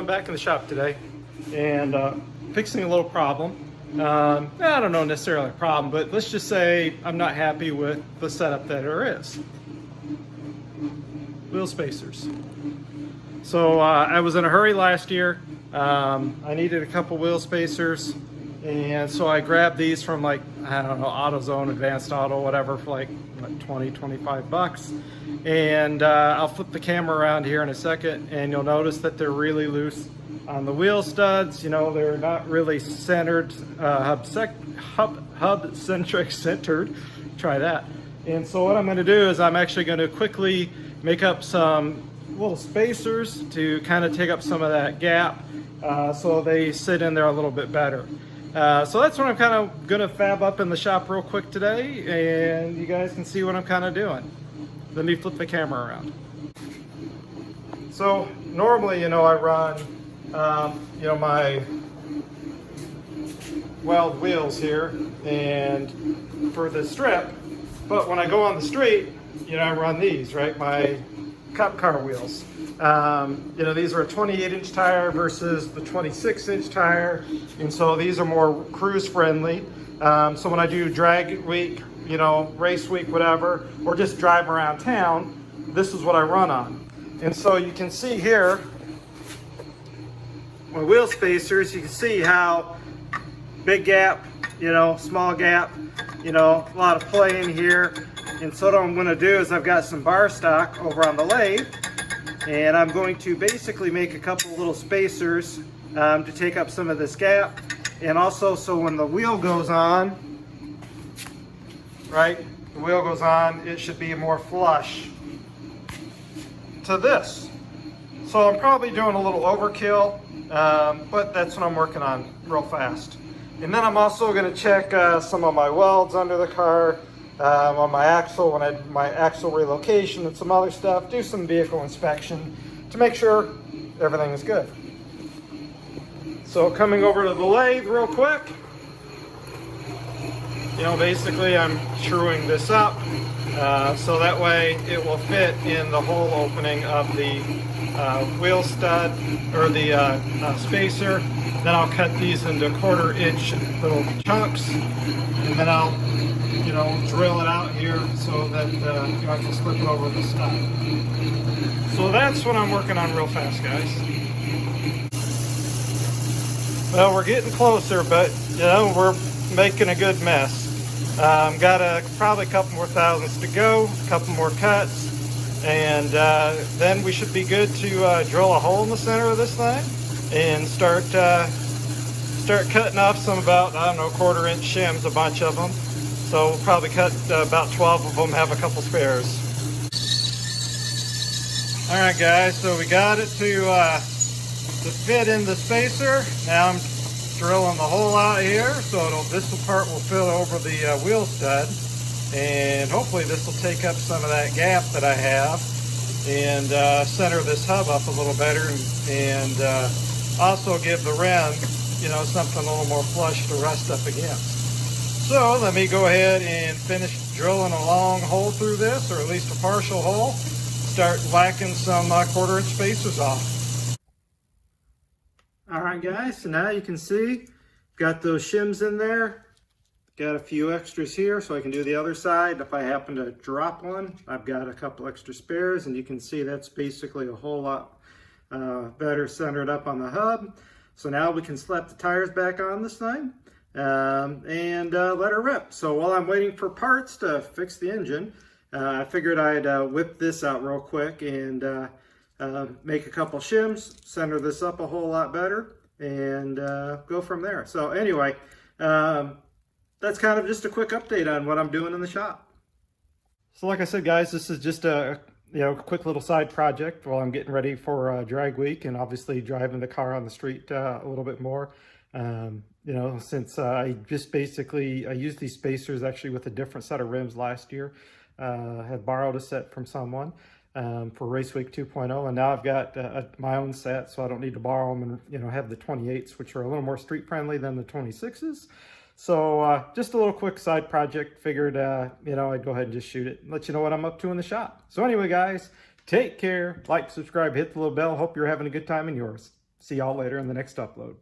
back in the shop today and fixing a little problem. I don't know necessarily a problem, but let's just say I'm not happy with the setup that there is. Wheel spacers. So I was in a hurry last year. I needed a couple wheel spacers, and so I grabbed these from, like, I don't know, AutoZone, Advanced Auto, whatever, for like 20, 25 bucks. And I'll flip the camera around here in a second, and you'll notice that they're really loose on the wheel studs. You know, they're not really centered, hub-centric centered. Try that. And so what I'm going to do is I'm actually going to quickly make up some little spacers to kind of take up some of that gap, so they sit in there a little bit better. So that's what I'm kind of going to fab up in the shop real quick today, and you guys can see what I'm kind of doing. Let me flip the camera around. So normally, you know, I run, you know, my weld wheels here and for the strip, but when I go on the street, you know, I run these, right? My cop car wheels. You know, these are a 28-inch tire versus the 26-inch tire, and so these are more cruise friendly. So when I do drag week, you know, race week, whatever, or just drive around town, this is what I run on. And so you can see here, my wheel spacers, you can see how big gap, you know, small gap, you know, a lot of play in here. And so what I'm going to do is I've got some bar stock over on the lathe, and I'm going to basically make a couple little spacers to take up some of this gap, and also so when the wheel goes on, right, the wheel goes on, it should be more flush to this. So I'm probably doing a little overkill, but that's what I'm working on real fast. And then I'm also going to check some of my welds under the car, on my axle, when I do my axle relocation and some other stuff, do some vehicle inspection to make sure everything is good. So coming over to the lathe real quick, you know, basically I'm screwing this up so that way it will fit in the hole opening of the wheel stud or the spacer. Then I'll cut these into 1/4-inch little chunks, and then I'll, you know, drill it out here so that you know, I can slip it over the stud. So that's what I'm working on real fast, guys. Well, we're getting closer, but you know, we're making a good mess. Got probably a couple more thousandths to go, a couple more cuts, and then we should be good to drill a hole in the center of this thing and start cutting off some about, I don't know, 1/4-inch shims, a bunch of them. So we'll probably cut about 12 of them, have a couple spares. All right, guys, so we got it to fit in the spacer. Now I'm drilling the hole out here, so this part will fit over the wheel stud, and hopefully this will take up some of that gap that I have and center this hub up a little better, and also give the rim, you know, something a little more flush to rest up against. So let me go ahead and finish drilling a long hole through this, or at least a partial hole. Start whacking some 1/4-inch spacers off. All right, guys, so now you can see, got those shims in there. Got a few extras here so I can do the other side. If I happen to drop one, I've got a couple extra spares, and you can see that's basically a whole lot better centered up on the hub. So now we can slap the tires back on this thing and let her rip. So while I'm waiting for parts to fix the engine, I figured I'd whip this out real quick and make a couple shims, center this up a whole lot better, and go from there. So anyway, that's kind of just a quick update on what I'm doing in the shop. So like I said, guys, this is just a quick little side project while I'm getting ready for drag week, and obviously driving the car on the street a little bit more. You know, since I just basically, I used these spacers actually with a different set of rims last year. Had borrowed a set from someone for Race Week 2.0, and now I've got my own set, so I don't need to borrow them, and, you know, have the 28s, which are a little more street friendly than the 26s. So just a little quick side project. Figured, you know, I'd go ahead and just shoot it and let you know what I'm up to in the shop. So anyway, guys, take care, like, subscribe, hit the little bell. Hope you're having a good time in yours. See y'all later in the next upload.